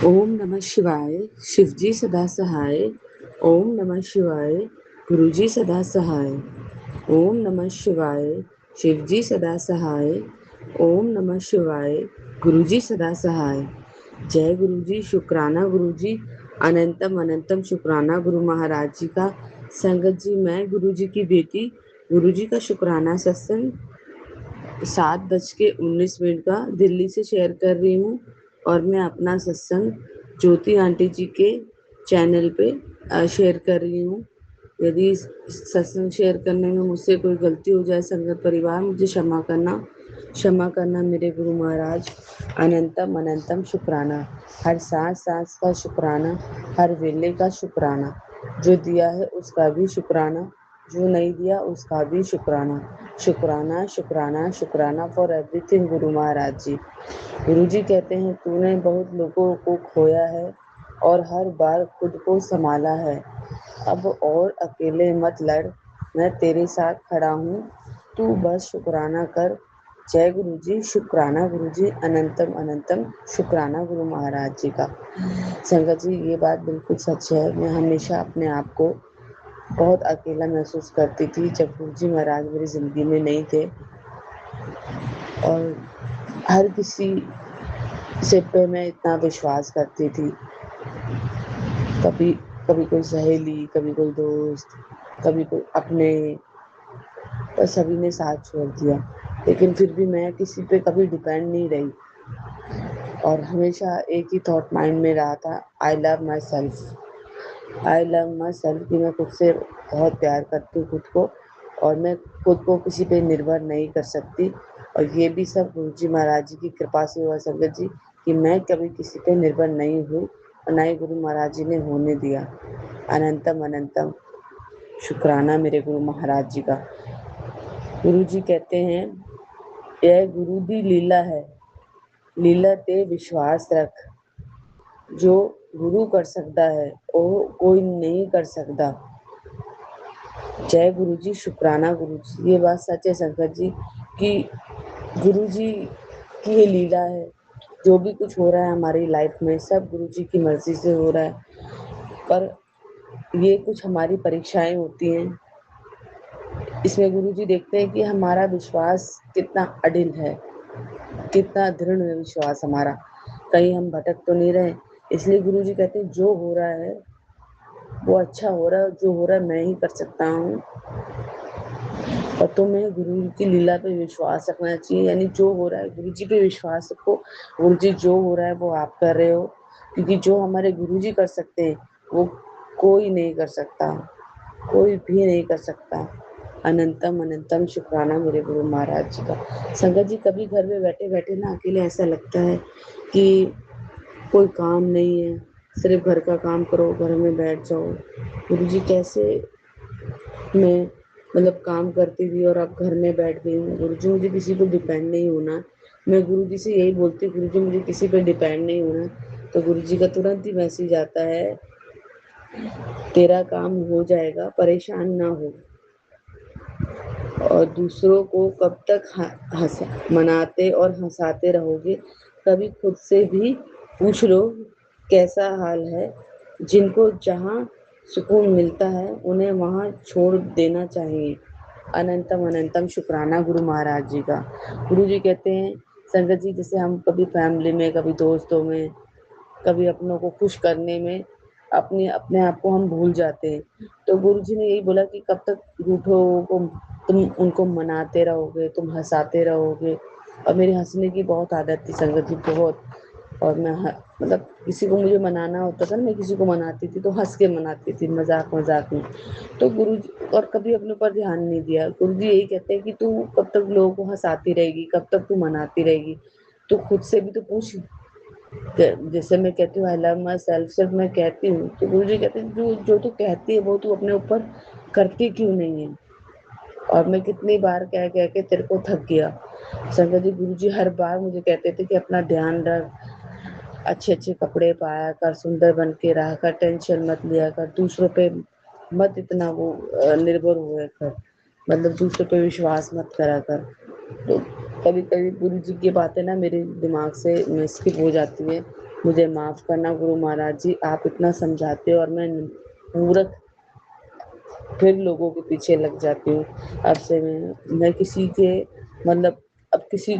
ओम नमः शिवाय, शिवजी सदा सहाय। ओम नमः शिवाय, गुरुजी सदा सहाय। ओम नमः शिवाय, शिवजी सदा सहाय। ओम नमः शिवाय, गुरुजी सदा सहाय। जय गुरुजी, शुक्राना गुरुजी, अनंतम अनंतम शुक्राना गुरु महाराज जी का। संगत जी, मैं गुरुजी की बेटी गुरुजी का शुक्राना सत्संग 7:19 का दिल्ली से शेयर कर रही हूँ। और मैं अपना सत्संग ज्योति आंटी जी के चैनल पे शेयर कर रही हूँ। यदि सत्संग शेयर करने में मुझसे कोई गलती हो जाए संगत परिवार, मुझे क्षमा करना मेरे गुरु महाराज। अनंतम अनंतम शुक्राना, हर सांस सांस का शुक्राना, हर वेले का शुक्राना। जो दिया है उसका भी शुक्राना, जो नहीं दिया उसका भी शुक्राना। शुक्राना शुक्राना शुक्राना फॉर एवरीथिंग गुरु महाराज जी। गुरु जी कहते हैं, तूने बहुत लोगों को खोया है और हर बार खुद को संभाला है। अब और अकेले मत लड़, मैं तेरे साथ खड़ा हूँ, तू बस शुक्राना कर। जय गुरु जी, शुक्राना गुरु जी, अनंतम अनंतम शुक्राना गुरु महाराज जी का। संगत जी, ये बात बिल्कुल सच है। मैं हमेशा अपने आप को बहुत अकेला महसूस करती थी जब गुरु जी महाराज मेरी जिंदगी में नहीं थे। और हर किसी से पे मैं इतना विश्वास करती थी, कभी कभी कोई सहेली, कभी कोई दोस्त, कभी कोई अपने, पर सभी ने साथ छोड़ दिया। लेकिन फिर भी मैं किसी पे कभी डिपेंड नहीं रही और हमेशा एक ही थॉट माइंड में रहा था, I love my self. I love my self कि मैं खुद से बहुत प्यार करती हूँ खुद को, और मैं खुद को किसी पे निर्भर नहीं कर सकती। और ये भी सब गुरु जी महाराज जी की कृपा से हुआ संगत जी, कि मैं कभी किसी पे निर्भर नहीं हुई और ना ही गुरु महाराज जी ने होने दिया। अनंतम अनंतम शुक्राना मेरे गुरु महाराज जी का। गुरु जी कहते हैं, यह गुरु दी लीला है, लीला ते विश्वास रख। जो गुरु कर सकता है वो कोई नहीं कर सकता। जय गुरु जी, शुक्राना गुरु जी। ये बात सच है संगत जी कि गुरु जी की ये लीला है। जो भी कुछ हो रहा है हमारी लाइफ में, सब गुरु जी की मर्जी से हो रहा है। पर ये कुछ हमारी परीक्षाएं होती हैं। इसमें गुरु जी देखते हैं कि हमारा विश्वास कितना अडिल है, कितना दृढ़ है विश्वास हमारा, कहीं हम भटक तो नहीं रहे। इसलिए गुरु जी कहते हैं, जो हो रहा है वो अच्छा हो रहा है, जो हो रहा है मैं ही कर सकता हूँ। और तुम्हें गुरु की लीला पे विश्वास रखना चाहिए, यानी जो हो रहा है गुरु जी पे विश्वास रखो। गुरु जी जो हो रहा है वो आप कर रहे हो, क्योंकि जो हमारे गुरु जी कर सकते हैं वो कोई नहीं कर सकता, कोई भी नहीं कर सकता। अनंतम अनंतम शुक्राना मेरे गुरु महाराज जी का। संगत जी, कभी घर में बैठे बैठे ना अकेले ऐसा लगता है कि कोई काम नहीं है, सिर्फ घर का काम करो, घर में बैठ जाओ। गुरु जी कैसे मैं मतलब काम करती थी और अब घर में बैठ गई हूँ। गुरु जी मुझे किसी पर डिपेंड नहीं होना। मैं गुरु जी से यही बोलती हूँ, गुरु जी मुझे किसी पर डिपेंड नहीं होना। तो गुरु जी का तुरंत ही मैसेज आता है, तेरा काम हो जाएगा, परेशान ना हो। और दूसरों को कब तक मनाते और हंसाते रहोगे, कभी खुद से भी पूछ लो कैसा हाल है। जिनको जहाँ सुकून मिलता है उन्हें वहाँ छोड़ देना चाहिए। अनंतम अनंतम शुक्राना गुरु महाराज जी का। गुरु जी कहते हैं संगत जी, जैसे हम कभी फैमिली में, कभी दोस्तों में, कभी अपनों को खुश करने में अपने आप को हम भूल जाते हैं। तो गुरु जी ने यही बोला कि कब तक रूठो को, तुम उनको मनाते रहोगे, तुम हंसाते रहोगे। और मेरी हंसने की बहुत आदत थी संगत जी, बहुत। और मैं मतलब किसी को मुझे मनाना होता था ना, मैं किसी को मनाती थी तो हंस के मनाती थी, मजाक मजाक में। तो गुरु जी, और कभी अपने ऊपर ध्यान नहीं दिया। गुरु जी यही कहते हैं कि तू कब तक लोगों को हंसाती रहेगी, कब तक तू मनाती रहेगी। तो खुद से भी तो पूछ। जैसे मैं कहती हूँ आई लव माई सेल्फ, सिर्फ मैं कहती हूँ, तो गुरु जी कहते हैं जो जो तू कहती है वो तू अपने ऊपर करती क्यों नहीं है। और मैं कितनी बार कह कह के तेरे को थक गया। संगत जी, गुरु जी हर बार मुझे कहते थे कि अपना ध्यान रख, अच्छे अच्छे कपड़े पाया कर, सुंदर बन के रहा कर, टेंशन मत लिया कर, दूसरों पे मत इतना वो निर्भर हुआ कर, मतलब दूसरों पे विश्वास मत करा कर। तो कभी कभी गुरु जी की बातें ना मेरे दिमाग से स्किप हो जाती है। मुझे माफ़ करना गुरु महाराज जी, आप इतना समझाते हो और मैं मूर्ख फिर लोगों के पीछे लग जाती हूँ। अब से मैं किसी के मतलब अब किसी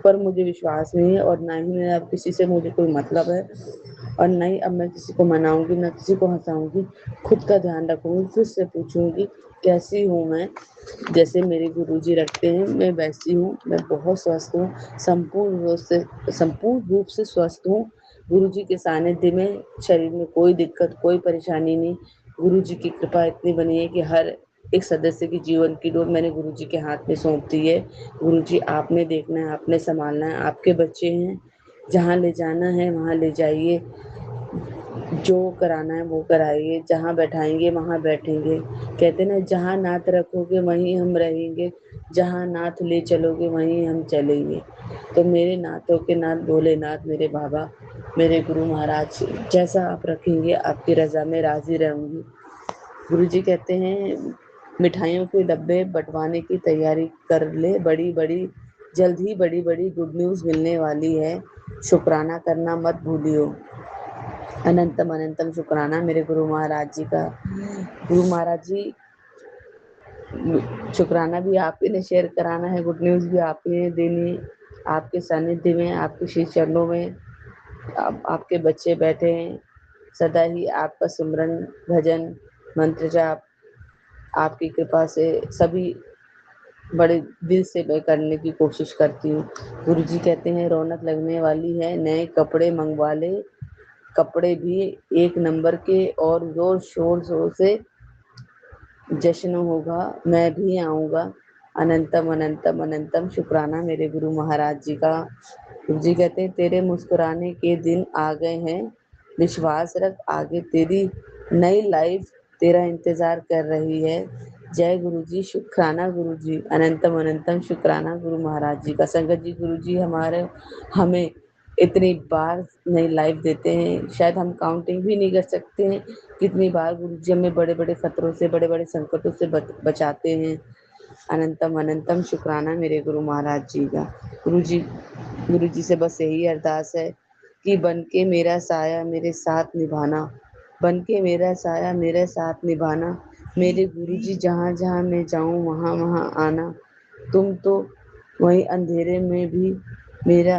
पर मुझे विश्वास नहीं है और ना ही मैं अब किसी से मुझे कोई मतलब है और ना ही अब मैं किसी को मनाऊँगी, ना किसी को हँसाऊँगी। खुद का ध्यान रखूँगी, खुद से पूछूँगी कैसी हूँ मैं? जैसे मेरे गुरुजी रखते हैं, मैं वैसी हूँ। मैं बहुत स्वस्थ हूँ, संपूर्ण रूप से स्वस्थ हूँ। गुरुजी के सानिध्य में शरीर में कोई दिक्कत, कोई परेशानी नहीं। गुरुजी की कृपा इतनी बनी है कि हर एक सदस्य की जीवन की डोर मैंने गुरुजी के हाथ में सौंप दी है। गुरुजी आपने देखना है, आपने सँभालना है, आपके बच्चे हैं, जहाँ ले जाना है वहाँ ले जाइए, जो कराना है वो कराइए, जहाँ बैठाएँगे वहाँ बैठेंगे। कहते हैं ना जहाँ नात रखोगे वहीं हम रहेंगे, जहाँ नाथ ले चलोगे वहीं हम चलेंगे। तो मेरे नाथों के नाथ भोलेनाथ मेरे बाबा, मेरे गुरु महाराज जैसा आप रखेंगे आपकी रज़ा में राज़ी रहूँगी। गुरुजी कहते हैं मिठाइयों के डब्बे बँटवाने की तैयारी कर ले, बड़ी-बड़ी जल्द ही बड़ी-बड़ी गुड न्यूज़ मिलने वाली है, शुकराना करना मत भूलियो। अनंतम अनंतम शुक्राना मेरे गुरु महाराज जी का। गुरु महाराज जी शुक्राना भी आप ही ने शेयर कराना है, गुड न्यूज़ भी आप ही ने देनी है। आपके सानिध्य में, आपके श्री चरणों में आपके बच्चे बैठे हैं, सदा ही आपका सिमरन, भजन, मंत्र जाप आपकी कृपा से सभी बड़े दिल से मैं करने की कोशिश करती हूँ। गुरुजी कहते हैं रौनक लगने वाली है, नए कपड़े मँगवा ले, कपड़े भी एक नंबर के और ज़ोर शोर से जश्न होगा, मैं भी आऊँगा। अनंतम अनंतम अनंतम शुक्राना मेरे गुरु महाराज जी का। गुरु जी कहते हैं तेरे मुस्कुराने के दिन आ गए हैं, विश्वास रख आगे तेरी नई लाइफ तेरा इंतज़ार कर रही है। जय गुरु जी, शुक्राना गुरु जी, अनंतम अनंतम शुक्राना गुरु महाराज जी का। संगत जी गुरु जी हमें इतनी बार नई लाइफ देते हैं, शायद हम काउंटिंग भी नहीं कर सकते हैं, कितनी बार गुरुजी हमें बड़े-बड़े खतरों से, बड़े-बड़े संकटों से बचाते हैं। अनंतम अनंतम शुक्राना मेरे गुरु महाराज जी का। गुरुजी से बस यही अरदास है कि बन के मेरा साया मेरे साथ निभाना, बन के मेरा साया मेरे साथ निभाना। मेरे गुरुजी जहाँ-जहाँ मैं जाऊँ वहाँ-वहाँ आना। तुम तो वहीं अंधेरे में भी मेरा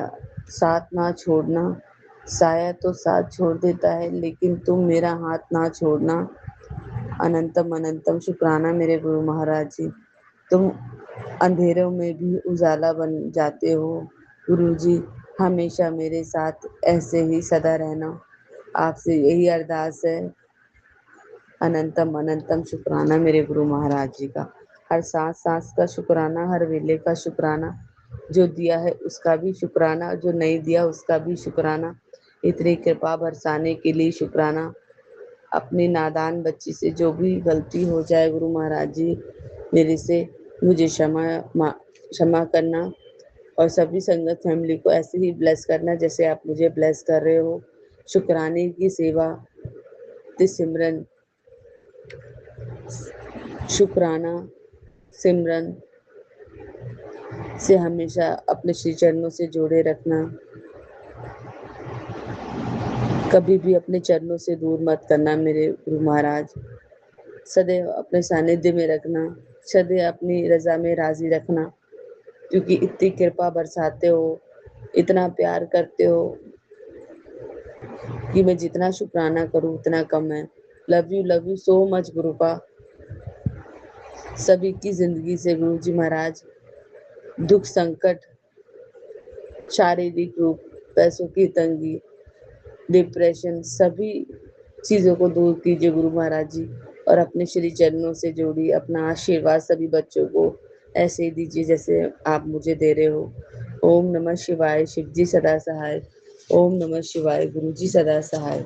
साथ ना छोड़ना। साया तो साथ छोड़ देता है लेकिन तुम मेरा हाथ ना छोड़ना। अनंतम अनंतम शुक्राना मेरे गुरु महाराज जी। तुम अंधेरों में भी उजाला बन जाते हो। गुरुजी हमेशा मेरे साथ ऐसे ही सदा रहना। आपसे यही अरदास है। अनंतम अनंतम शुक्राना मेरे गुरु महाराज जी का। हर सांस-सांस का शुक्राना, हर वेले का शुक्राना, जो दिया है उसका भी शुक्राना, जो नहीं दिया उसका भी शुक्राना। इतनी कृपा बरसाने के लिए शुक्राना। अपनी नादान बच्ची से जो भी गलती हो जाए गुरु महाराज जी मेरे से मुझे क्षमा करना और सभी संगत फैमिली को ऐसे ही ब्लेस करना जैसे आप मुझे ब्लेस कर रहे हो। शुक्राने की सेवा ते सिमरन शुक्राना सिमरन से हमेशा अपने श्री चरणों से जोड़े रखना। कभी भी अपने चरणों से दूर मत करना मेरे गुरु महाराज। सदैव अपने सानिध्य में रखना, सदैव अपनी रज़ा में राज़ी रखना, क्योंकि इतनी कृपा बरसाते हो, इतना प्यार करते हो कि मैं जितना शुक्राना करूँ उतना कम है। Love you so much गुरुपा। सभी की ज़िंदगी से गुरुजी महाराज दुःख संकट, शारीरिक रूप, पैसों की तंगी, डिप्रेशन सभी चीज़ों को दूर कीजिए गुरु महाराज जी और अपने श्री चरणों से जोड़िए। अपना आशीर्वाद सभी बच्चों को ऐसे ही दीजिए जैसे आप मुझे दे रहे हो। ओम नमः शिवाय, शिव जी सदा सहाय। ओम नमः शिवाय, गुरु जी सदा सहाय।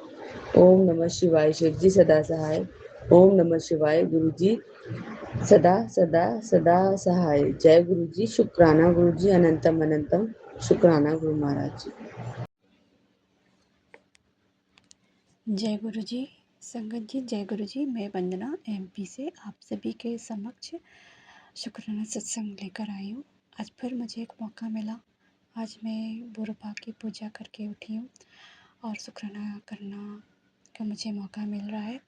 ओम नमः शिवाय, शिव जी सदा सहाय। ओम नमः शिवाय, गुरु जी सदा सदा सदा सहाय। जय गुरु जी, शुक्राना गुरु जी, अनंतम अनंतम शुक्राना गुरु महाराज जी। जय गुरु जी। संगत जी जय गुरु जी। मैं वंदना एमपी से आप सभी के समक्ष शुक्राना सत्संग लेकर आई हूँ। आज फिर मुझे एक मौका मिला। आज मैं बुरपा की पूजा करके उठी हूँ और शुक्राना करना का मुझे मौका मिल रहा है।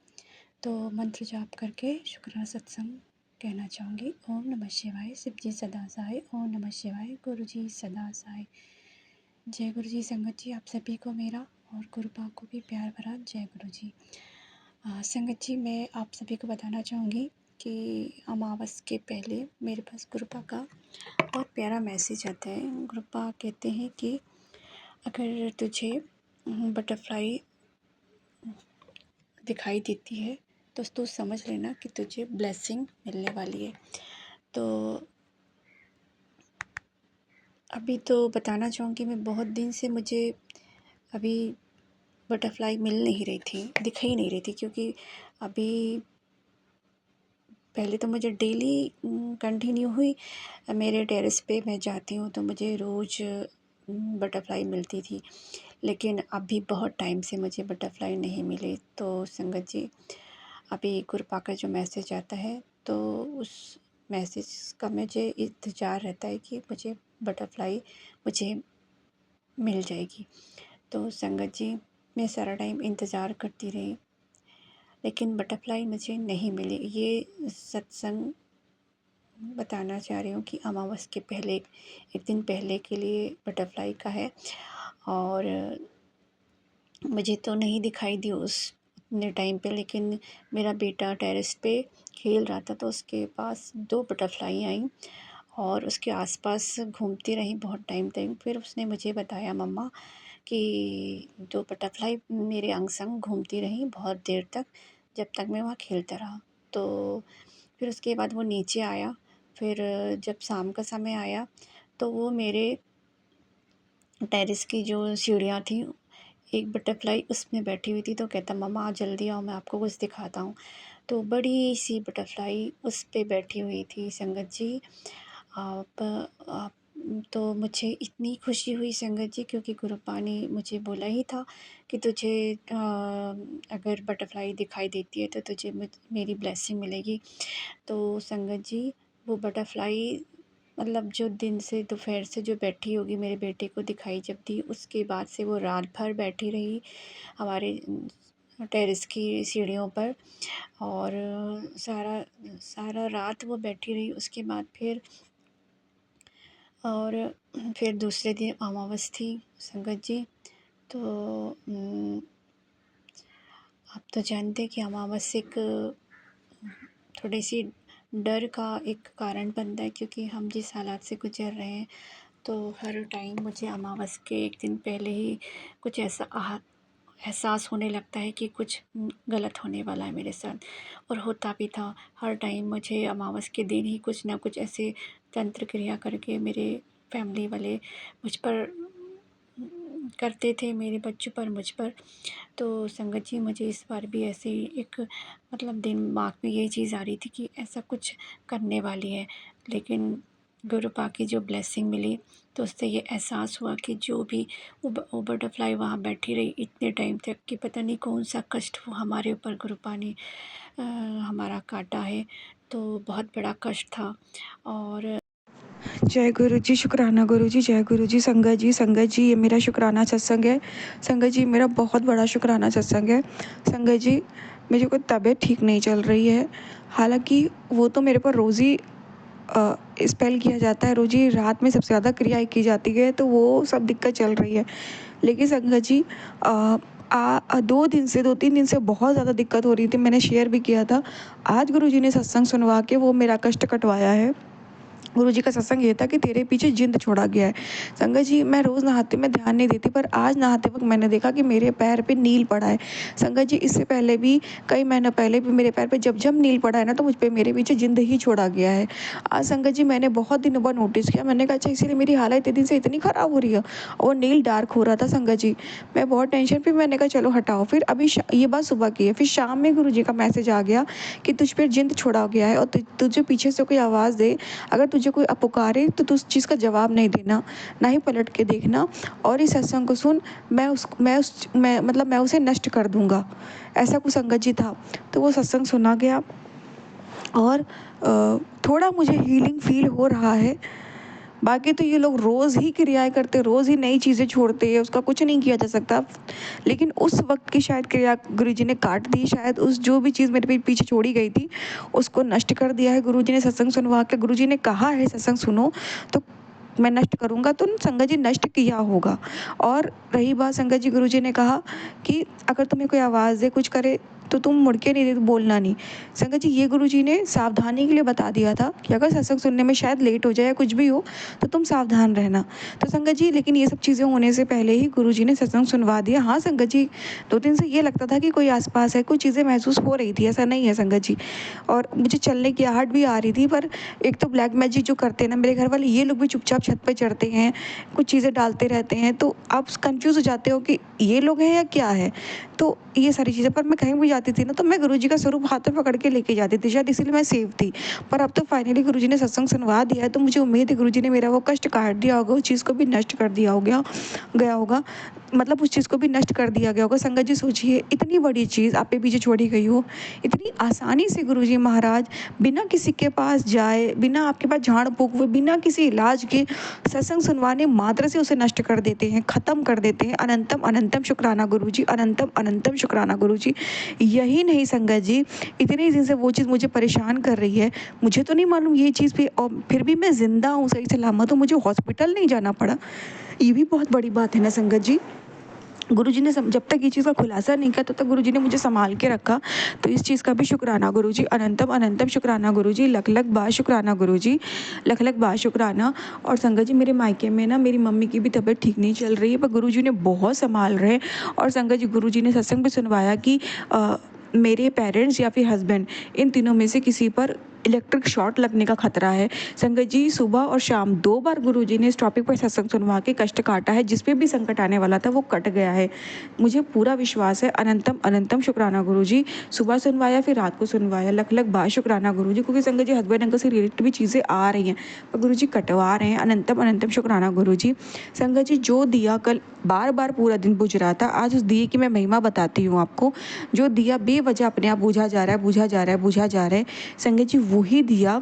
तो मंत्र जाप करके शुक्राना सत्संग कहना चाहूँगी। ओम नमः शिवाय, शिव जी सदा सहाय। ओम नमः शिवाय, गुरु जी सदा सहाय। जय गुरु जी। संगत जी, आप सभी को मेरा और गुरुपा को भी प्यार भरा जय गुरु जी। संगत जी, मैं आप सभी को बताना चाहूँगी कि अमावस के पहले मेरे पास गुरुपा का बहुत प्यारा मैसेज आता है। गुरुपा कहते हैं कि अगर तुझे बटरफ्लाई दिखाई देती है तो तू समझ लेना कि तुझे ब्लेसिंग मिलने वाली है। तो अभी तो बताना चाहूँगी, मैं बहुत दिन से मुझे अभी बटरफ्लाई मिल नहीं रही थी, दिख ही नहीं रही थी, क्योंकि अभी पहले तो मुझे डेली कंटिन्यू हुई मेरे टेरेस पे मैं जाती हूँ तो मुझे रोज़ बटरफ्लाई मिलती थी, लेकिन अभी बहुत टाइम से मुझे बटरफ्लाई नहीं मिले। तो संगत जी, अभी गुरुपा का जो मैसेज आता है तो उस मैसेज का मुझे इंतज़ार रहता है कि मुझे बटरफ्लाई मुझे मिल जाएगी। तो संगत जी, मैं सारा टाइम इंतज़ार करती रही, लेकिन बटरफ्लाई मुझे नहीं मिली। ये सत्संग बताना चाह रही हूँ कि अमावस के पहले एक दिन पहले के लिए बटरफ्लाई का है, और मुझे तो नहीं दिखाई दी उस उतने टाइम पे, लेकिन मेरा बेटा टेरेस पे खेल रहा था तो उसके पास 2 बटरफ्लाई आईं और उसके आसपास घूमती रहीं बहुत टाइम तक। फिर उसने मुझे बताया, मम्मा, कि 2 बटरफ्लाई मेरे अंग संग घूमती रहीं बहुत देर तक, जब तक मैं वहाँ खेलता रहा। तो फिर उसके बाद वो नीचे आया। फिर जब शाम का समय आया तो वो मेरे टेरेस की जो सीढ़ियाँ थी, एक बटरफ्लाई उसमें बैठी हुई थी। तो कहता, मम्मा जल्दी आओ, मैं आपको कुछ दिखाता हूँ। तो बड़ी सी बटरफ्लाई उस पे बैठी हुई थी संगत जी। आप तो मुझे इतनी खुशी हुई संगत जी, क्योंकि गुरुपा ने मुझे बोला ही था कि तुझे अगर बटरफ्लाई दिखाई देती है तो तुझे मेरी ब्लेसिंग मिलेगी। तो संगत जी, वो बटरफ्लाई मतलब जो दिन से दोपहर से जो बैठी होगी, मेरे बेटे को दिखाई जब दी, उसके बाद से वो रात भर बैठी रही हमारे टेरेस की सीढ़ियों पर, और सारा सारा रात वो बैठी रही। उसके बाद फिर दूसरे दिन अमावस थी संगत जी। तो आप तो जानते हैं कि अमावस एक थोड़ी सी डर का एक कारण बनता है, क्योंकि हम जिस हालात से गुजर रहे हैं, तो हर टाइम मुझे अमावस के एक दिन पहले ही कुछ ऐसा एहसास होने लगता है कि कुछ गलत होने वाला है मेरे साथ, और होता भी था। हर टाइम मुझे अमावस के दिन ही कुछ ना कुछ ऐसे तंत्र क्रिया करके मेरे फैमिली वाले मुझ पर करते थे, मेरे बच्चों पर, मुझ पर। तो संगत जी, मुझे इस बार भी ऐसे ही एक मतलब दिमाग में ये चीज़ आ रही थी कि ऐसा कुछ करने वाली है, लेकिन गुरुपा की जो ब्लेसिंग मिली तो उससे ये एहसास हुआ कि जो भी वो बटरफ्लाई वहाँ बैठी रही इतने टाइम तक, कि पता नहीं कौन सा कष्ट वो हमारे ऊपर गुरुपा ने हमारा काटा है। तो बहुत बड़ा कष्ट था। और जय गुरु जी, शुक्राना गुरु जी, जय गुरु जी। संगत जी, संगत जी, ये मेरा शुक्राना सत्संग है। संगत जी, मेरा बहुत बड़ा शुक्राना सत्संग है। संगत जी, मेरी कोई तबीयत ठीक नहीं चल रही है। हालांकि वो तो मेरे पर रोज़ ही स्पेल किया जाता है, रोज़ ही रात में सबसे ज़्यादा क्रियाएँ की जाती है, तो वो सब दिक्कत चल रही है। लेकिन संगत जी, 2-3 दिन से बहुत ज़्यादा दिक्कत हो रही थी। मैंने शेयर भी किया था। आज गुरु जी ने सत्संग सुनवा के वो मेरा कष्ट कटवाया है। गुरुजी का सत्संग ये था कि तेरे पीछे जिंद छोड़ा गया है। संगत जी, मैं रोज़ नहाते में ध्यान नहीं देती, पर आज नहाते वक्त मैंने देखा कि मेरे पैर पे नील पड़ा है। संगत जी, इससे पहले भी कई महीनों पहले भी मेरे पैर पे जब जब नील पड़ा है ना, तो मुझ पे मेरे पीछे जिंद ही छोड़ा गया है। आज संगत जी, मैंने बहुत दिनों बाद नोटिस किया। मैंने कहा, अच्छा, इसीलिए मेरी हालत इतने दिन से इतनी ख़राब हो रही है। और वो नील डार्क हो रहा था संगत जी। मैं बहुत टेंशन, फिर मैंने कहा चलो हटाओ। फिर अभी ये बात सुबह की है, फिर शाम में गुरु जी का मैसेज आ गया कि तुझ पर जिंद छोड़ा गया है, और तुझे पीछे से कोई आवाज़ दे, अगर तुझे कोई पुकारे तो तू उस चीज़ का जवाब नहीं देना, ना ही पलट के देखना, और इस सत्संग को सुन, मैं उसे नष्ट कर दूंगा। ऐसा कुछ संगत जी था। तो वो सत्संग सुना गया, और थोड़ा मुझे हीलिंग फील हो रहा है। बाकी तो ये लोग रोज़ ही क्रियाएँ करते, रोज़ ही नई चीज़ें छोड़ते हैं, उसका कुछ नहीं किया जा सकता। लेकिन उस वक़्त की शायद क्रिया गुरुजी ने काट दी, शायद उस जो भी चीज़ मेरे पीछे छोड़ी गई थी, उसको नष्ट कर दिया है गुरुजी ने सत्संग सुनवा के। गुरुजी ने कहा है सत्संग सुनो, तो मैं नष्ट करूँगा, तो संगत जी नष्ट किया होगा। और रही बात, संगत जी गुरुजी ने कहा कि अगर तुम्हें कोई आवाज़ दे, कुछ करे, तो तुम मुड़ के नहीं, बोलना नहीं। संगत जी ये गुरुजी ने सावधानी के लिए बता दिया था कि अगर सत्संग सुनने में शायद लेट हो जाए या कुछ भी हो, तो तुम सावधान रहना। तो संगत जी लेकिन ये सब चीज़ें होने से पहले ही गुरुजी ने सत्संग सुनवा दिया। हाँ संगत जी, 2 दिन से ये लगता था कि कोई आस-पास है, कुछ चीज़ें महसूस हो रही थी, ऐसा नहीं है संगत जी। और मुझे चलने की आहट भी आ रही थी, पर एक तो ब्लैक मैजिक जो करते हैं ना मेरे घर वाले, ये लोग भी चुपचाप छत पे चढ़ते हैं, कुछ चीज़ें डालते रहते हैं, तो आप कन्फ्यूज़ हो जाते हो कि ये लोग हैं या क्या है? तो ये सारी चीज़ें, पर मैं कहीं भी जाती थी ना, तो मैं गुरुजी का स्वरूप हाथ में पकड़ के लेके जाती थी, शायद इसीलिए मैं सेफ थी। पर अब तो फाइनली गुरुजी ने सत्संग सुनवा दिया है, तो मुझे उम्मीद है गुरुजी ने मेरा वो कष्ट काट दिया होगा, उस चीज़ को भी नष्ट कर दिया हो गया होगा। मतलब उस चीज़ को भी नष्ट कर दिया गया होगा। संगत जी सोचिए, इतनी बड़ी चीज़ आप पे पीछे छोड़ी गई हो, इतनी आसानी से गुरुजी महाराज बिना किसी के पास जाए, बिना आपके पास झाड़-फूँक हुए, बिना किसी इलाज के सत्संग सुनवाने मात्र से उसे नष्ट कर देते हैं, ख़त्म कर देते हैं। अनंतम अनंतम शुक्राना गुरुजी, अनंतम अनंतम शुक्राना गुरुजी। यही नहीं संगत जी, इतने दिन से वो चीज़ मुझे परेशान कर रही है, मुझे तो नहीं मालूम ये चीज़ भी, और फिर भी मैं ज़िंदा हूँ, सही सलामत हूँ, मुझे हॉस्पिटल नहीं जाना पड़ा। ये भी बहुत बड़ी बात है ना संगत जी। गुरुजी ने जब तक ये चीज़ का खुलासा नहीं किया, तब तक गुरुजी ने मुझे संभाल के रखा। तो इस चीज़ का भी शुक्राना गुरुजी, अनंतम अनंतम शुक्राना गुरुजी, लख लख बार शुक्राना गुरुजी, लख लख बार शुक्राना। और संगत जी मेरे मायके में ना मेरी मम्मी की भी तबीयत ठीक नहीं चल रही है, पर गुरुजी ने बहुत संभाल रहे हैं। और संगत जी गुरुजी ने सत्संग भी सुनवाया कि मेरे पेरेंट्स या फिर हस्बैंड, इन तीनों में से किसी पर इलेक्ट्रिक शॉर्ट लगने का खतरा है। संगत जी सुबह और शाम 2 बार गुरुजी ने इस टॉपिक पर सत्संग सुनवा के कष्ट काटा है, जिस पे भी संकट आने वाला था वो कट गया है। मुझे पूरा विश्वास है। अनंतम अनंतम शुक्राना गुरुजी। सुबह सुनवाया, फिर रात को सुनवाया, लख लख बार शुक्राना गुरुजी। क्योंकि संगत जी हस्बैंड अंकल से रिलेटेड भी चीज़ें आ रही हैं, पर गुरुजी कटवा रहे हैं। अनंतम अनंतम शुक्राना गुरुजी। संगत जी जो दिया कल बार बार पूरा दिन बुझ रहा था, आज उस दिए की मैं महिमा बताती हूँ आपको। जो दिया बेवजह अपने आप बुझा जा रहा है, बुझा जा रहा है, बुझा जा रहा है, संगत जी वही दिया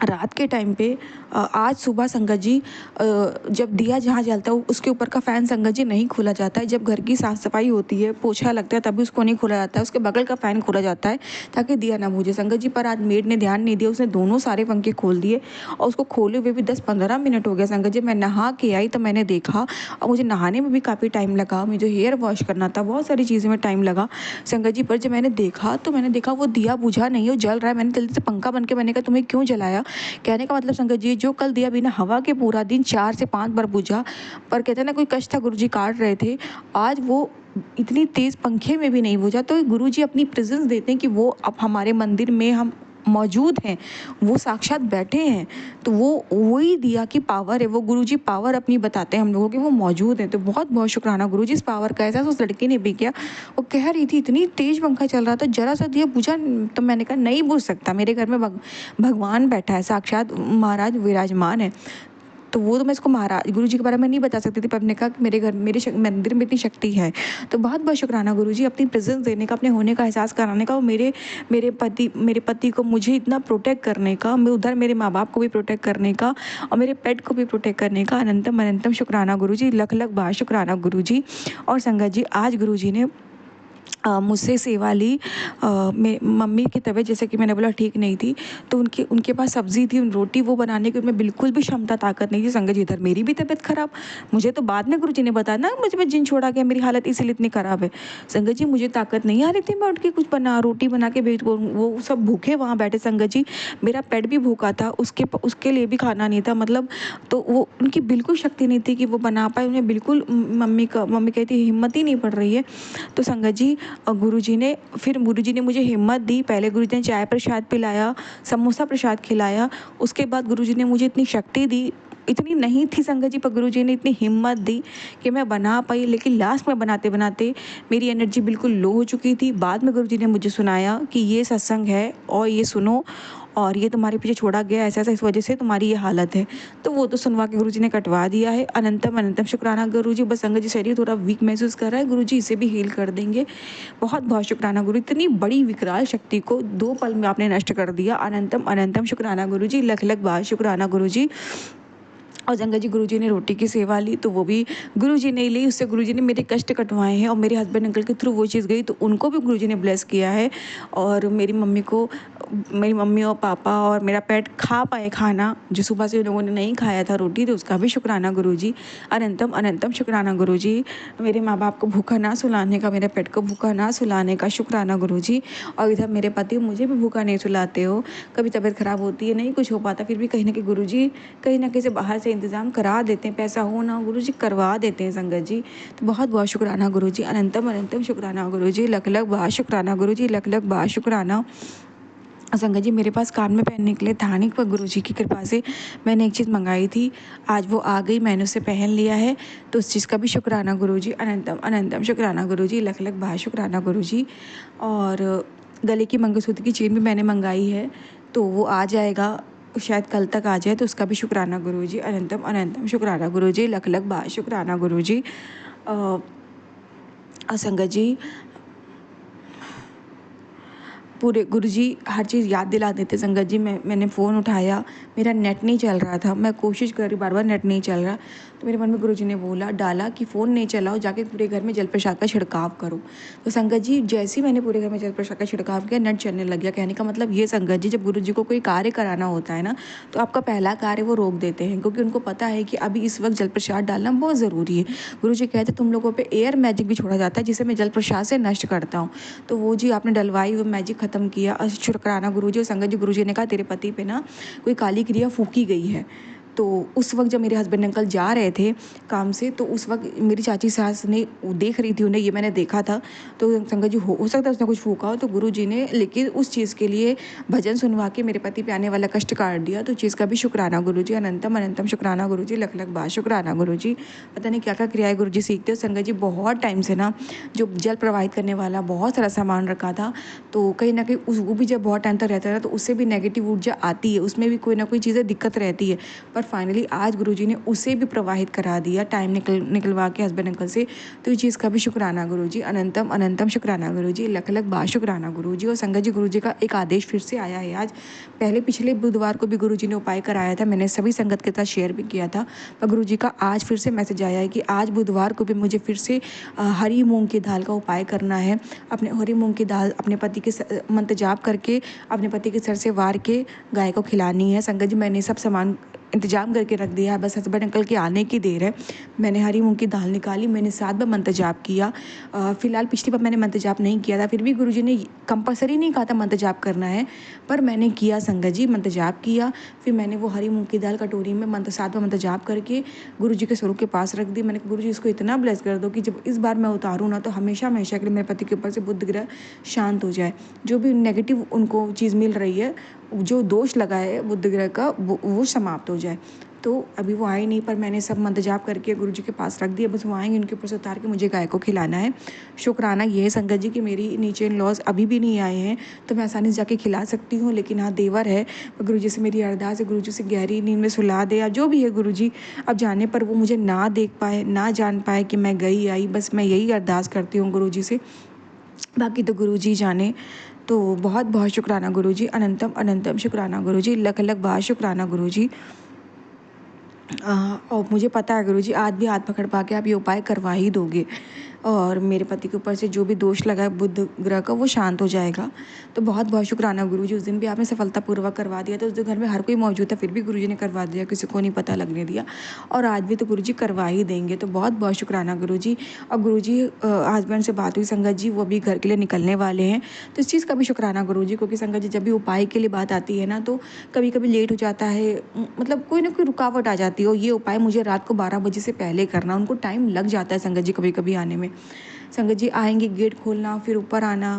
रात के टाइम पे आज सुबह संगत जी जब दिया जहाँ जलता है उसके ऊपर का फ़ैन संगत जी नहीं खोला जाता है। जब घर की साफ़ सफाई होती है, पोछा लगता है, तभी उसको नहीं खोला जाता है, उसके बगल का फ़ैन खोला जाता है ताकि दिया ना बुझे संगत जी। पर आज मेड ने ध्यान नहीं दिया, उसने दोनों सारे पंखे खोल दिए और उसको खोले हुए भी 10-15 मिनट हो गया संगत जी। मैं नहा के आई तो मैंने देखा, और मुझे नहाने में भी काफ़ी टाइम लगा, मुझे हेयर वॉश करना था, बहुत सारी चीज़ें में टाइम लगा संगत जी। पर जब मैंने देखा तो मैंने देखा वो दिया बुझा नहीं है, वो जल रहा है। मैंने जल्दी से पंखा बन के मैंने कहा तुम्हें क्यों जलाया? कहने का मतलब संगत जी, जो कल दिया बिना हवा के पूरा दिन 4 से 5 बार बुझा, पर कहते हैं ना कोई कष्ट था गुरुजी काट रहे थे, आज वो इतनी तेज़ पंखे में भी नहीं बुझा। तो गुरुजी अपनी प्रेज़ेंस देते हैं कि वो अब हमारे मंदिर में हम मौजूद हैं, वो साक्षात बैठे हैं। तो वो वही दिया की पावर है, वो गुरुजी पावर अपनी बताते हैं हम लोगों की, वो मौजूद हैं। तो बहुत बहुत शुक्राना गुरुजी इस पावर का। ऐसा उस लड़की ने भी किया, वो कह रही थी इतनी तेज़ पंखा चल रहा था, ज़रा सा दिया बुझा, तो मैंने कहा नहीं बुझ सकता, मेरे घर में भगवान बैठा है, साक्षात महाराज विराजमान है। तो वो तो मैं इसको महाराज गुरुजी के बारे में नहीं बता सकती थी, पर मैंने कहा कि मेरे घर मेरे मंदिर में इतनी शक्ति है। तो बहुत बहुत शुक्राना गुरुजी अपनी प्रेजेंस देने का, अपने होने का एहसास कराने का, और मेरे पति को मुझे इतना प्रोटेक्ट करने का, मैं उधर मेरे माँ बाप को भी प्रोटेक्ट करने का और मेरे पेट को भी प्रोटेक्ट करने का अनंतम अनंतम शुक्राना गुरुजी, लख लख बार शुक्राना गुरुजी। और संगत जी आज गुरुजी ने मुझसे सेवा ली। मम्मी की तबीयत जैसे कि मैंने बोला ठीक नहीं थी, तो उनके पास सब्ज़ी थी, रोटी वो बनाने की उनमें बिल्कुल भी क्षमता ताकत नहीं थी संगत जी। इधर मेरी भी तबीयत ख़राब, मुझे तो बाद में गुरुजी ने बताया ना मुझे में जिन छोड़ा गया, मेरी हालत इसीलिए इतनी ख़राब है संगत जी। मुझे ताकत नहीं आ रही थी, मैं उठ के कुछ रोटी बना के भेज, वो सब भूखे वहाँ बैठे संगत जी। मेरा पेट भी भूखा था, उसके लिए भी खाना नहीं था, मतलब तो वो उनकी बिल्कुल शक्ति नहीं थी कि वो बना पाए, उन्हें बिल्कुल मम्मी कहती हिम्मत ही नहीं पड़ रही है। तो संगत जी गुरुजी ने मुझे हिम्मत दी। पहले गुरुजी ने चाय प्रसाद पिलाया, समोसा प्रसाद खिलाया, उसके बाद गुरुजी ने मुझे इतनी शक्ति दी, इतनी नहीं थी संगत जी, पर गुरुजी ने इतनी हिम्मत दी कि मैं बना पाई। लेकिन लास्ट में बनाते बनाते मेरी एनर्जी बिल्कुल लो हो चुकी थी। बाद में गुरुजी ने मुझे सुनाया कि ये सत्संग है और ये सुनो, और ये तुम्हारे पीछे छोड़ा गया ऐसा ऐसा, इस वजह से तुम्हारी ये हालत है। तो वो तो सुनवा के गुरुजी ने कटवा दिया है। अनंतम अनंतम शुक्राना गुरुजी। बस संगत जी शरीर थोड़ा वीक महसूस कर रहा है, गुरुजी इसे भी हील कर देंगे। बहुत बहुत शुक्राना गुरु, इतनी बड़ी विकराल शक्ति को 2 पल में आपने नष्ट कर दिया। अनंतम अनंतम शुक्राना गुरुजी, लख लख बार शुक्राना गुरुजी। और संगत जी गुरुजी ने रोटी की सेवा ली तो वो भी गुरुजी ने ही ली, उससे गुरुजी ने मेरे कष्ट कटवाए हैं और मेरे हस्बैंड अंकल के थ्रू वो चीज़ गई तो उनको भी गुरुजी ने ब्लेस किया है। और मेरी मम्मी और पापा और मेरा पेट खा पाए खाना, जो सुबह से उन लोगों ने नहीं खाया था रोटी, तो उसका भी शुक्राना गुरुजी। अनंतम अनंतम शुक्राना गुरुजी। मेरे माँ बाप को भूखा ना सुलाने का, मेरे पेट को भूखा ना सुलाने का शुक्राना गुरुजी। और इधर मेरे पति मुझे भी भूखा नहीं सुलाते हो, कभी तबीयत खराब होती है, नहीं कुछ हो पाता, फिर भी कहीं ना कहीं गुरुजी कहीं ना कहीं से बाहर से इंतज़ाम करा देते हैं, पैसा हो ना हो गुरुजी करवा देते हैं संगत जी। तो बहुत बहुत शुक्राना गुरुजी, अनंतम अनंतम शुक्राना गुरुजी, लख लख बार शुक्राना गुरुजी, लख लख बार शुक्राना। संगत जी मेरे पास कान में पहनने के लिए था नहीं, पर गुरुजी की कृपा से मैंने एक चीज़ मंगाई थी, आज वो आ गई, मैंने उसे पहन लिया है, तो उस चीज़ का भी शुक्राना गुरुजी, अनंतम अनंतम शुक्राना गुरुजी, लख लख बार शुक्राना गुरुजी। और गले की मंगलसूत्र की चेन भी मैंने मंगाई है, तो वो आ जाएगा, शायद कल तक आ जाए, तो उसका भी शुक्राना गुरुजी, अनंतम अनंतम शुक्राना गुरुजी, लख लख बार शुक्राना गुरुजी। संगत जी पूरे गुरुजी हर चीज़ याद दिला देते संगत जी। मैंने फ़ोन उठाया, मेरा नेट नहीं चल रहा था, मैं कोशिश कर रही, बार बार नेट नहीं चल रहा, तो मेरे मन में गुरुजी ने डाला कि फ़ोन नहीं चलाओ, जाके पूरे घर में जल प्रसाद का छिड़काव करो। तो संगत जी जैसे ही मैंने पूरे घर में जल प्रसाद का छिड़काव किया, नेट चलने लग गया। कहने का मतलब ये संगत जी, जब गुरुजी को कोई कार्य कराना होता है ना, तो आपका पहला कार्य वो रोक देते हैं, क्योंकि उनको पता है कि अभी इस वक्त जल प्रसाद डालना बहुत ज़रूरी है। गुरुजी कहते तुम लोगों पर एयर मैजिक भी छोड़ा जाता है, जिसे मैं जल प्रसाद से नष्ट करता हूँ। तो वो जी आपने डलवाई, वो मैजिक ख़त्म किया। शुक्राना गुरुजी। और संगत जी गुरुजी ने कहा तेरे पति पे ना कोई काली क्रिया फूकी गई है। तो उस वक्त जब मेरे हस्बैंड अंकल जा रहे थे काम से, तो उस वक्त मेरी चाची सास ने देख रही थी उन्हें, ये मैंने देखा था। तो संगत जी हो सकता है उसने कुछ फूका हो, तो गुरुजी ने लेकिन उस चीज़ के लिए भजन सुनवा के मेरे पति पे आने वाला कष्ट काट दिया। तो चीज़ का भी शुक्राना गुरुजी, अनंतम अनंतम शुक्राना गुरुजी, लख लख बार शुक्राना गुरुजी। पता नहीं क्या क्या क्रियाएं गुरुजी सीखते हो संगत जी। बहुत टाइम से ना जो जल प्रवाहित करने वाला बहुत सारा सामान रखा था, तो कहीं ना कहीं वो भी जब बहुत टाइम तक रहता है तो उससे भी नेगेटिव ऊर्जा आती है, उसमें भी कोई ना कोई चीज़ें दिक्कत रहती है। पर फाइनली आज गुरुजी ने उसे भी प्रवाहित करा दिया, टाइम निकलवा के हस्बैंड अंकल से। तो इस चीज़ का भी शुक्राना गुरुजी, अनंतम अनंतम शुक्राना गुरुजी, लख लख बार शुक्राना गुरुजी। और संगत जी गुरुजी का एक आदेश फिर से आया है आज। पहले पिछले बुधवार को भी गुरुजी ने उपाय कराया था, मैंने सभी संगत के साथ शेयर भी किया था, पर गुरुजी का आज फिर से मैसेज आया है कि आज बुधवार को भी मुझे फिर से हरी मूंग की दाल का उपाय करना है। अपने हरी मूंग की दाल अपने पति के मंत्र जाप करके अपने पति के सर से वार के गाय को खिलानी है। संगत जी मैंने सब सामान इंतजाम करके रख दिया है, बस हस्बैंड अंकल के आने की देर है। मैंने हरी मूंग की दाल निकाली, मैंने 7 बार मंत्र जाप किया। फिलहाल पिछली बार मैंने मंत्र जाप नहीं किया था, फिर भी गुरुजी ने कंपलसरी नहीं कहा था मंत्र जाप करना है, पर मैंने किया संगत जी, मंत्र जाप किया। फिर मैंने वो हरी मूंग की दाल कटोरी में 7 बार मंत्र जाप करके गुरुजी के स्वरूप के पास रख दी। मैंने कहा गुरुजी इसको इतना ब्लेस कर दो कि जब इस बार मैं उतारूँ ना, तो हमेशा हमेशा के लिए मेरे पति के ऊपर से बुध ग्रह शांत हो जाए। जो भी नेगेटिव उनको चीज़ मिल रही है, जो दोष लगा है बुध ग्रह का, वो समाप्त हो जाए। तो अभी वो आए नहीं, पर मैंने सब मंत्र जाप करके गुरुजी के पास रख दिया, बस वो आएंगे, उनके ऊपर से उतार के मुझे गाय को खिलाना है। शुक्राना ये है संगत जी कि मेरी नीचे इन लॉज अभी भी नहीं आए हैं, तो मैं आसानी से जाके खिला सकती हूँ। लेकिन हाँ देवर है, गुरुजी से मेरी अरदास है, गुरुजी से गहरी नींद में सुला दे या जो भी है गुरुजी। अब जाने पर वो मुझे ना देख पाए, ना जान पाए कि मैं गई आई, बस मैं यही अरदास करती हूँ गुरुजी से, बाकी तो गुरुजी जाने। तो बहुत बहुत शुक्राना गुरुजी, अनंतम अनंतम शुक्राना गुरुजी, लख लख बार शुक्राना गुरुजी। और मुझे पता है गुरुजी आज भी हाथ पकड़ पा के आप ये उपाय करवा ही दोगे, और मेरे पति के ऊपर से जो भी दोष लगा है बुध ग्रह का, वो शांत हो जाएगा। तो बहुत बहुत शुक्राना गुरुजी। उस दिन भी आपने सफलतापूर्वक करवा दिया, तो उस दिन घर में हर कोई मौजूद था, फिर भी गुरुजी ने करवा दिया, किसी को नहीं पता लगने दिया, और आज भी तो गुरुजी करवा ही देंगे। तो बहुत बहुत शुक्राना गुरुजी। और गुरुजी हस्बैंड से बात हुई संगत जी, वो भी घर के लिए निकलने वाले हैं, तो इस चीज़ का भी शुक्राना गुरुजी, क्योंकि संगत जी जब भी उपाय के लिए बात आती है ना, तो कभी कभी लेट हो जाता है, मतलब कोई ना कोई रुकावट आ जाती है। और ये उपाय मुझे रात को 12 बजे से पहले करना, उनको टाइम लग जाता है संगत जी कभी कभी आने में। संगत जी आएंगे, गेट खोलना, फिर ऊपर आना,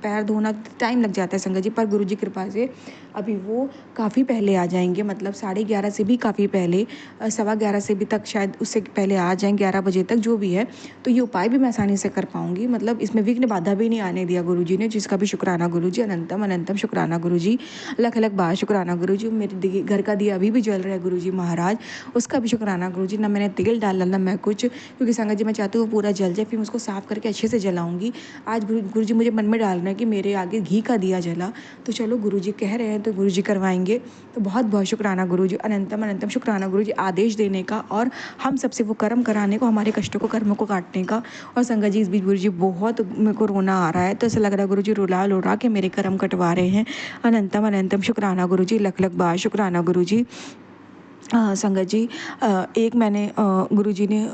पैर धोना, टाइम लग जाता है संगत जी। पर गुरु जी कृपा से अभी वो काफ़ी पहले आ जाएंगे, मतलब 11:30 से भी काफ़ी पहले, 11:15 से भी तक शायद, उससे पहले आ जाएं 11 बजे तक, जो भी है। तो ये उपाय भी मैं आसानी से कर पाऊंगी, मतलब इसमें विघ्न बाधा भी नहीं आने दिया गुरु जी ने, जिसका भी शुक्राना गुरु जी, अनंतम अनंतम शुक्राना गुरु जी, लख लख बार शुक्राना गुरु जी। मेरे घर का दिया अभी भी जल रहा है गुरु जी महाराज, उसका भी शुक्राना गुरु जी। ना मैंने तेल डाला, ना मैं कुछ, क्योंकि संगत जी मैं चाहती हूँ वो पूरा जल जाए, फिर मैं उसको साफ़ करके अच्छे से जलाऊँगी। आज गुरुजी मुझे मन में डालना है कि मेरे आगे घी का दिया जला, तो चलो गुरुजी कह रहे हैं तो गुरुजी करवाएँगे। तो बहुत-बहुत शुक्राना गुरुजी, अनंतम अनंतम शुक्राना गुरुजी आदेश देने का और हम सबसे वो कर्म कराने को, हमारे कष्टों को, कर्मों को काटने का। और संगत जी इस बीच गुरुजी बहुत मेरे को रोना आ रहा है, तो ऐसा लग रहा है गुरुजी रुला-रुला के मेरे कर्म कटवा रहे हैं। अनंतम अनंतम शुक्राना गुरुजी, लख-लख बार शुक्राना गुरुजी। संगत जी एक मैंने गुरुजी ने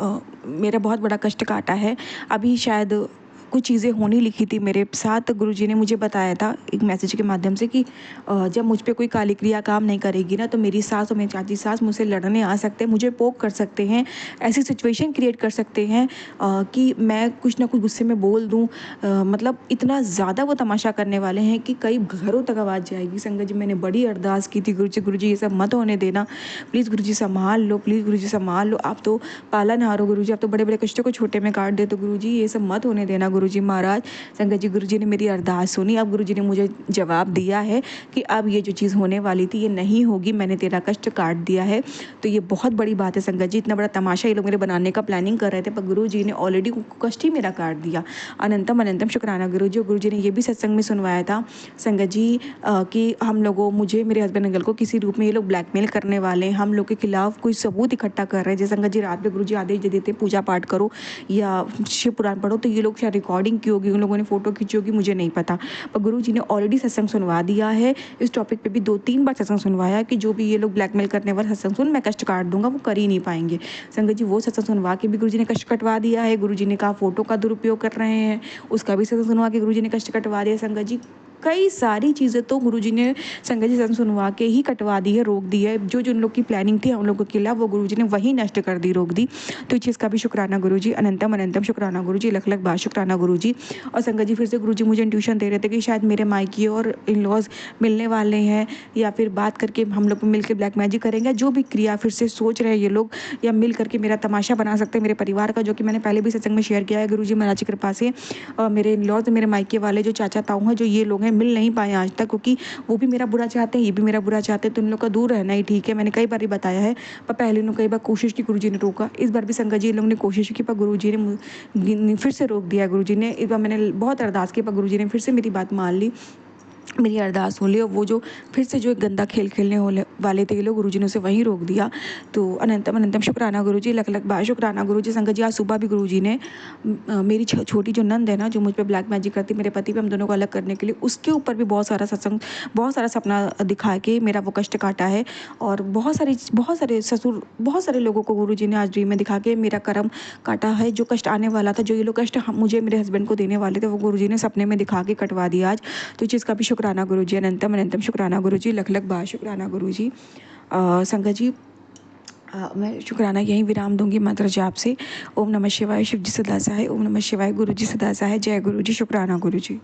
मेरा बहुत बड़ा कष्ट काटा है। अभी शायद कुछ चीज़ें होने लिखी थी मेरे साथ, गुरुजी ने मुझे बताया था एक मैसेज के माध्यम से कि जब मुझ पे कोई काली क्रिया काम नहीं करेगी ना, तो मेरी सास और मेरी चाची सास मुझसे लड़ने आ सकते हैं, मुझे पोक कर सकते हैं, ऐसी सिचुएशन क्रिएट कर सकते हैं कि मैं कुछ ना कुछ गुस्से में बोल दूँ। मतलब इतना ज़्यादा वो तमाशा करने वाले हैं कि कई घरों तक आवाज़ जाएगी। संगत जी मैंने बड़ी अरदास की थी, गुरुजी ये सब मत होने देना, प्लीज़ गुरुजी संभाल लो, प्लीज़ गुरुजी संभाल लो, आप तो पालनहार हो गुरुजी, आप तो बड़े बड़े कष्टों को छोटे में काट देते हो गुरुजी, ये सब मत होने देना गुरुजी महाराज। संगत जी गुरुजी ने मेरी अरदास सुनी। अब गुरुजी ने मुझे जवाब दिया है कि अब ये जो चीज़ होने वाली थी ये नहीं होगी, मैंने तेरा कष्ट काट दिया है। तो ये बहुत बड़ी बात है संगत जी, इतना बड़ा तमाशा ये लोग मेरे बनाने का प्लानिंग कर रहे थे, पर गुरुजी ने ऑलरेडी कष्ट ही मेरा काट दिया। अनंतम अनंतम शुक्राना गुरुजी। और गुरुजी ने ये भी सत्संग में सुनवाया था संगत जी कि हम लोगों, मुझे, मेरे हस्बैंड अंकल को किसी रूप में ये लोग ब्लैकमेल करने वाले हैं, हम लोग के खिलाफ कोई सबूत इकट्ठा कर रहे हैं। जैसे संगत जी रात में गुरुजी आदेश दे देते पूजा पाठ करो या शिव पुराण पढ़ो, तो ये लोग शायद रिकॉर्डिंग की होगी, उन लोगों ने फोटो खींची होगी, मुझे नहीं पता, पर गुरुजी ने ऑलरेडी सत्संग सुनवा दिया है। इस टॉपिक पे भी 2-3 बार सत्संग सुनवाया कि जो भी ये लोग ब्लैकमेल करने वाले सत्संग सुन, मैं कष्ट काट दूंगा, वो कर ही नहीं पाएंगे। संगत जी वो सत्संग सुनवा के भी गुरुजी ने कष्ट कटवा दिया है। गुरुजी ने कहा फोटो का दुरुपयोग कर रहे हैं, उसका भी सत्संग सुनवा के गुरुजी ने कष्ट कटवा दिया। संगत जी कई सारी चीज़ें तो गुरुजी ने संगत जी सत्संग सुनवा के ही कटवा दी है, रोक दी है। जो जो उन लोग की प्लानिंग थी हम लोगों के खिलाफ, वो गुरुजी ने वही नष्ट कर दी, रोक दी। तो इस चीज़ का भी शुक्राना गुरुजी, अनंतम अनंतम शुक्राना गुरुजी, लख लख बार शुक्राना गुरुजी। और संगत जी फिर से गुरुजी मुझे ट्यूशन दे रहे थे कि शायद मेरे मायके और इन लॉज मिलने वाले हैं, या फिर बात करके हम लोग मिल के ब्लैक मैजिक करेंगे, जो भी क्रिया फिर से सोच रहे हैं ये लोग, या मिल करके मेरा तमाशा बना सकते हैं मेरे परिवार का, जो कि मैंने पहले भी सत्संग में शेयर किया है गुरुजी महाराज की कृपा से। मेरे इन लॉज, मेरे मायके वाले जो चाचा ताऊ हैं, जो ये लोग हैं, मिल नहीं पाए आज तक, क्योंकि वो भी मेरा बुरा चाहते हैं, ये भी मेरा बुरा चाहते हैं, तो इन लोग का दूर रहना ही ठीक है। मैंने कई बार ही बताया है, पर पहले उन्होंने कई बार कोशिश की, गुरुजी ने रोका। इस बार भी संगत जी लोगों ने कोशिश की, पर गुरुजी ने फिर से रोक दिया। गुरुजी ने इस बार, मैंने बहुत अरदास की, पर गुरुजी ने फिर से मेरी बात मान ली, मेरी अरदास हो ली, और वो जो फिर से जो एक गंदा खेल खेलने वाले थे ये लोग, गुरुजी ने उसे वहीं रोक दिया। तो अनंतम अनंतम शुक्राना गुरुजी, लख लख बार शुक्राना गुरुजी। संगत जी आज सुबह भी गुरुजी ने मेरी छोटी जो नंद है ना, जो मुझ पे ब्लैक मैजिक करती, मेरे पति पे, हम दोनों को अलग करने के लिए, उसके ऊपर भी बहुत सारा सत्संग, बहुत सारा सपना दिखा के मेरा वो कष्ट काटा है। और बहुत सारे लोगों को गुरुजी ने आज ड्रीम में दिखा के मेरा कर्म काटा है। जो कष्ट आने वाला था, जो ये लोग कष्ट मुझे, मेरे हस्बैंड को देने वाले थे, वो गुरुजी ने सपने में दिखा के कटवा दिया आज। तो इस चीज़ का भी शुक्राना गुरुजी, अनंतम अनंतम शुक्राना गुरुजी, लख लख बार शुक्राना गुरुजी। संगत जी मैं शुक्राना यहीं विराम दूंगी मंत्र जाप से। ओम नमः शिवाय, शिव जी सदा सहाय। ओम नमः शिवाय, गुरु जी सदा सहाय। जय गुरु जी, शुक्राना गुरु जी।